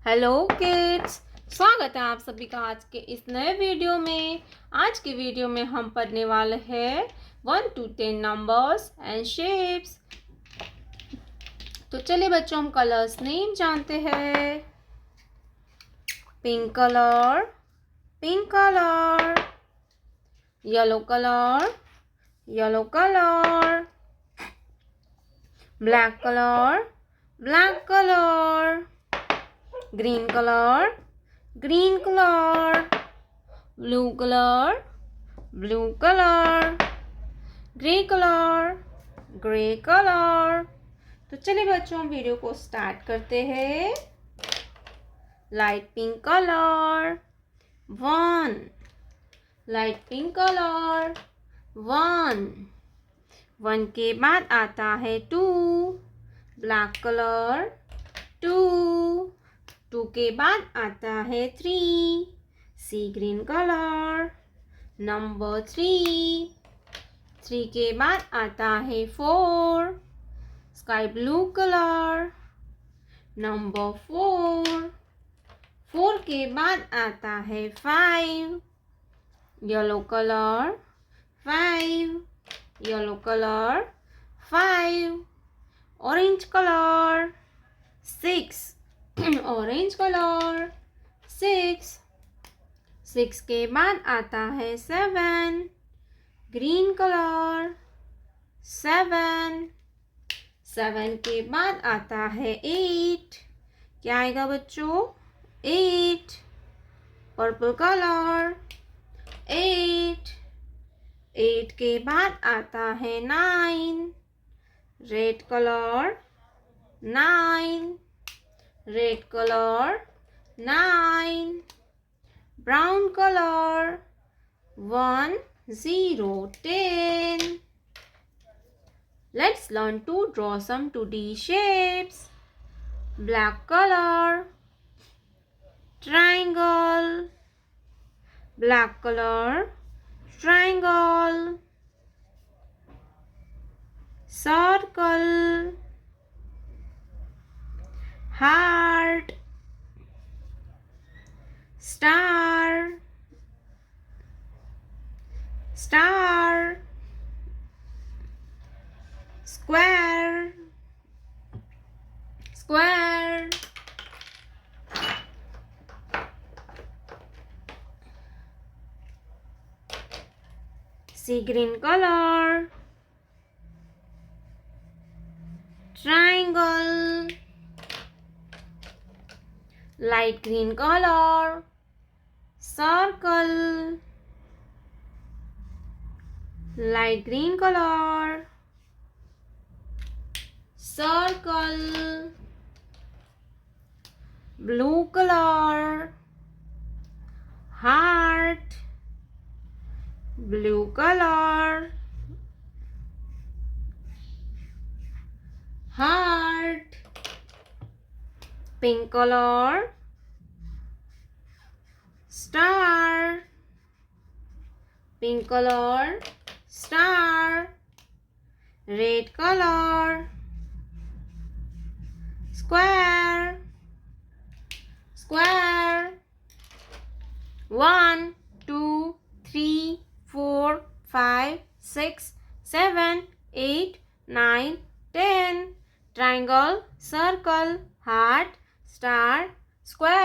Hello kids, स्वागत है आप सभी का आज के इस नए वीडियो में। आज के वीडियो में हम पढ़ने वाले हैं 1 to 10 नंबर्स एंड शेप्स। तो चलिए बच्चों, हम कलर्स नेम जानते हैं। Pink colour, pink colour. Yellow colour, yellow colour. Black colour, black colour. green color, green color. Blue color, blue color. Gray color, gray color. तो चलिए बच्चों, हम वीडियो को स्टार्ट करते हैं। Light pink colour 1, light pink colour 1। 1 के बाद आता है 2, ब्लैक कलर 2। 2 के बाद आता है 3, सी ग्रीन कलर नंबर 3। 3 के बाद आता है 4, स्काई ब्लू कलर नंबर 4। 4 के बाद आता है 5, yellow colour 5, yellow colour 5। Orange colour 6, orange colour 6। 6 के बाद आता है 7, ग्रीन कलर 7। 7 के बाद आता है 8, क्या आएगा बच्चों? 8, पर्पल कलर 8। 8 के बाद आता है 9, red colour 9, red colour 9। Brown colour 1, 0, 10। Let's learn to draw some 2D shapes. Black color, triangle. Black color, triangle. Circle, heart, star, star, square, square. Sea green color, triangle. Light green color, circle. Light green color, circle. Blue color, heart. Blue color, heart. Pink color, star. Pink color, star. Red color, square, square. 1, 2, 3, 4, 5, 6, 7, 8, 9, 10. Triangle, circle, heart, star, square.